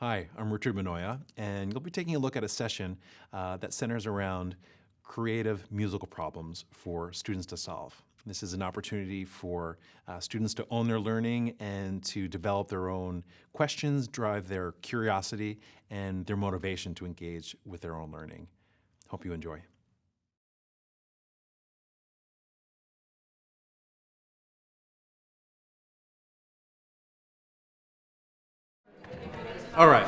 Hi, I'm Richard Mannoia, and you'll be taking a look at a session that centers around creative musical problems for students to solve. This is an opportunity for students to own their learning and to develop their own questions, drive their curiosity, and their motivation to engage with their own learning. Hope you enjoy. All right.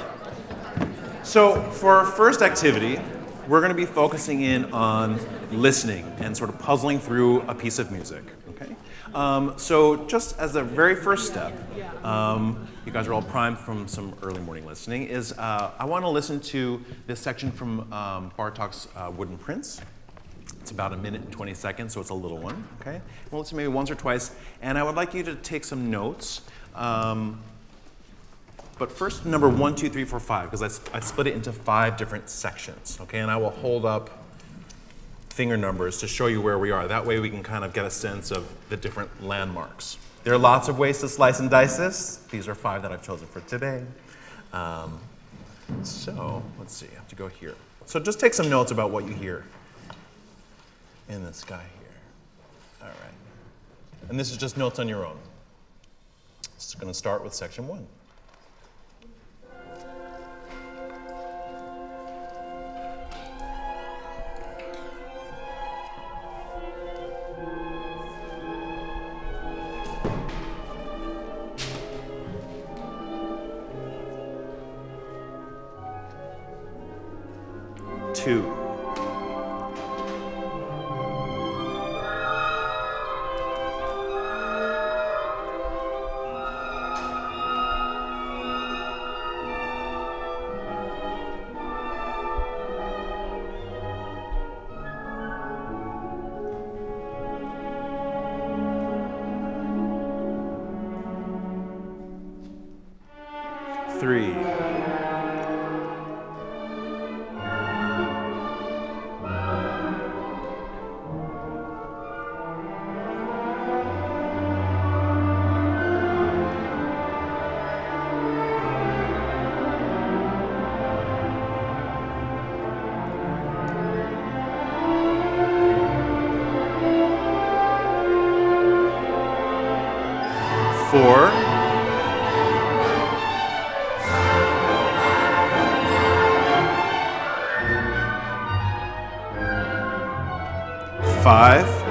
So for our first activity, we're going to be focusing in on listening and sort of puzzling through a piece of music. Okay. So just as a very first step, you guys are all primed from some early morning listening. I want to listen to this section from Bartók's Wooden Prince. It's about 1 minute and 20 seconds, so it's a little one. Okay. We'll listen maybe once or twice, and I would like you to take some notes. But first, number 1, 2, 3, 4, 5, because I split it into 5 different sections, okay? And I will hold up finger numbers to show you where we are. That way we can kind of get a sense of the different landmarks. There are lots of ways to slice and dice this. These are 5 that I've chosen for today. So let's see, I have to go here. So just take some notes about what you hear in this guy here. All right. And this is just notes on your own. It's going to start with section 1. Two. Three. 4. 5.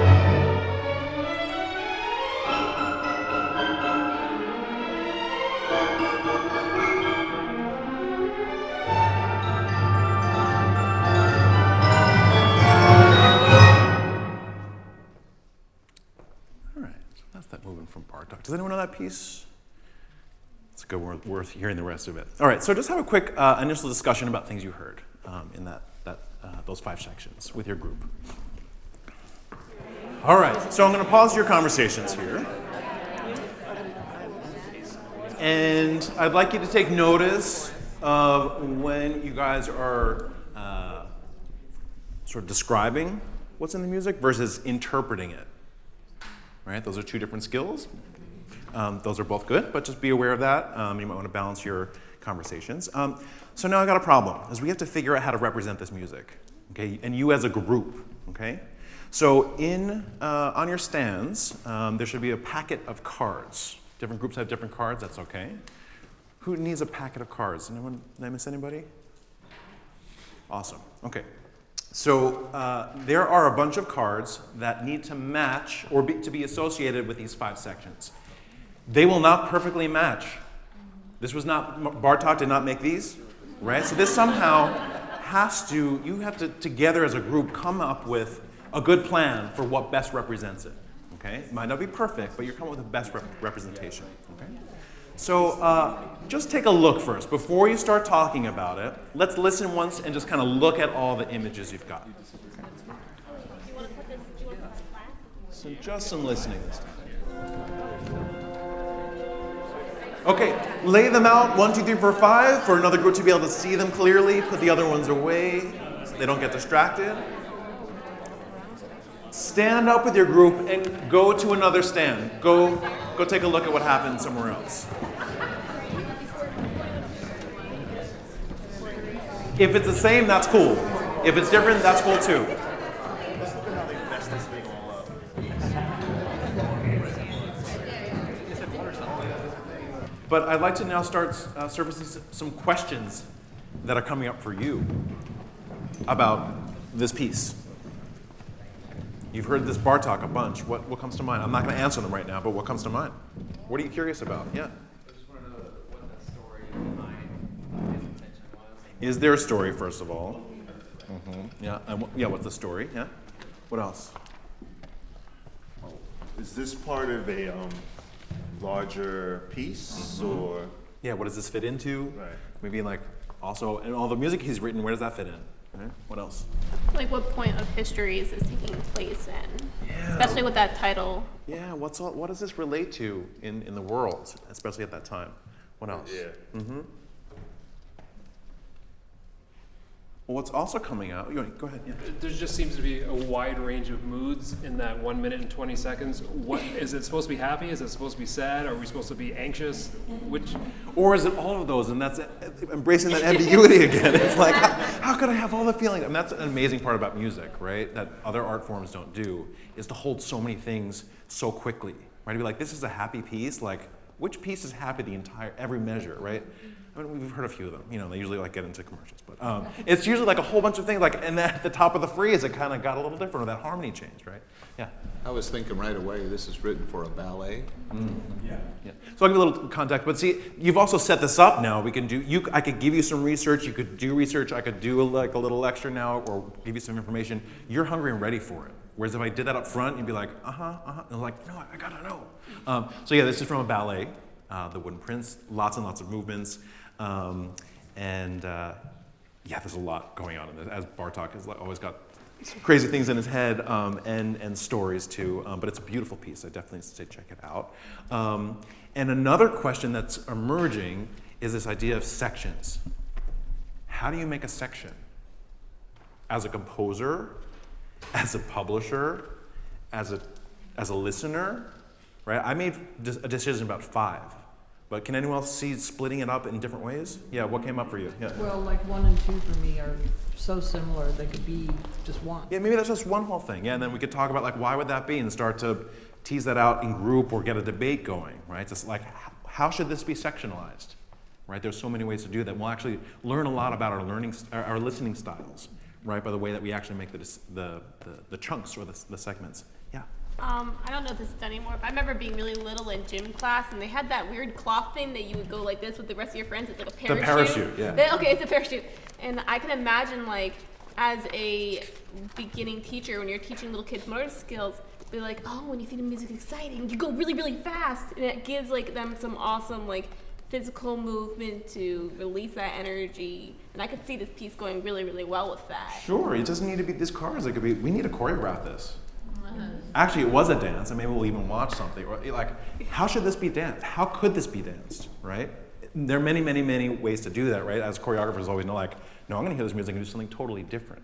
'That movement from Bartók. Does anyone know that piece? It's good, worth hearing the rest of it. All right, so just have a quick initial discussion about things you heard in those 5 sections with your group. All right, so I'm going to pause your conversations here. And I'd like you to take notice of when you guys are sort of describing what's in the music versus interpreting it. Right? Those are 2 different skills. Those are both good, but just be aware of that. You might want to balance your conversations. So now I got a problem, is we have to figure out how to represent this music, okay? And you as a group, okay? So on your stands, there should be a packet of cards. Different groups have different cards, that's okay. Who needs a packet of cards? Anyone, did I miss anybody? Awesome, okay. So there are a bunch of cards that need to match or to be associated with these 5 sections. They will not perfectly match. This was not, Bartók did not make these, right? So this somehow you have to, together as a group, come up with a good plan for what best represents it, okay? It might not be perfect, but you're coming with the best representation, okay? So just take a look first. Before you start talking about it, let's listen once and just kind of look at all the images you've got. Okay. So just some listening this time. Okay, lay them out, 1, 2, 3, 4, 5, for another group to be able to see them clearly. Put the other ones away so they don't get distracted. Stand up with your group and go to another stand. Go take a look at what happened somewhere else. If it's the same, that's cool. If it's different, that's cool too. Let's look at how they mess this thing all up. But I'd like to now start surfacing some questions that are coming up for you about this piece. You've heard this Bartok a bunch. What comes to mind? I'm not going to answer them right now, but what comes to mind? What are you curious about? Yeah. I just want to know what the story behind his invention was. Is there a story, first of all? Yeah. Yeah. What's the story? Yeah. What else? Is this part of a larger piece or? Yeah. What does this fit into? Right. Maybe like also, and all the music he's written. Where does that fit in? Right? What else? Like what point of history is this taking place in? Yeah. Especially with that title. Yeah. What does this relate to in the world, especially at that time? What else? Yeah. Well, what's also coming out? Go ahead. Yeah. There just seems to be a wide range of moods in that 1 minute and 20 seconds. What is it supposed to be happy? Is it supposed to be sad? Are we supposed to be anxious? Which? Or is it all of those? And that's embracing that ambiguity again. It's like, how could I have all the feelings? And that's an amazing part about music, right? That other art forms don't do, is to hold so many things so quickly, right? To be like, this is a happy piece. Like, which piece is happy every measure, right? I mean, we've heard a few of them. They usually like get into commercials, but it's usually like a whole bunch of things. Like, and then at the top of the phrase, it kind of got a little different, or that harmony changed, right? Yeah. I was thinking right away, this is written for a ballet. Yeah. So I'll give you a little context, but see, you've also set this up now. We can do. I could give you some research. You could do research. I could do like a little lecture now, or give you some information. You're hungry and ready for it. Whereas if I did that up front, you'd be like, and I'm like, no, I gotta know. So yeah, this is from a ballet, The Wooden Prince. Lots and lots of movements. Yeah, there's a lot going on in this, as Bartok has always got crazy things in his head, and stories too, but it's a beautiful piece. I definitely say check it out. And another question that's emerging is this idea of sections. How do you make a section? As a composer, as a publisher, as a listener, right? I made a decision about 5. But can anyone else see splitting it up in different ways? Yeah, what came up for you? Yeah. Well, like 1 and 2 for me are so similar, they could be just one. Yeah, maybe that's just one whole thing. Yeah, and then we could talk about like why would that be and start to tease that out in group or get a debate going, right? Just like how should this be sectionalized, right? There's so many ways to do that. We'll actually learn a lot about our listening styles, right? By the way that we actually make the chunks or the segments. Yeah. I don't know if this is done anymore, but I remember being really little in gym class, and they had that weird cloth thing that you would go like this with the rest of your friends. It's like a parachute. The parachute, yeah. Okay, it's a parachute. And I can imagine, like, as a beginning teacher, when you're teaching little kids motor skills, be like, oh, when you think of music exciting, you go really, really fast. And it gives, like, them some awesome, like, physical movement to release that energy. And I could see this piece going really, really well with that. Sure, it doesn't need to be these cars. It could be, we need to choreograph this. Actually, it was a dance, and maybe we'll even watch something. Or like, how should this be danced? How could this be danced, right? There are many, many, many ways to do that, right? As choreographers always know, like, no, I'm going to hear this music and do something totally different.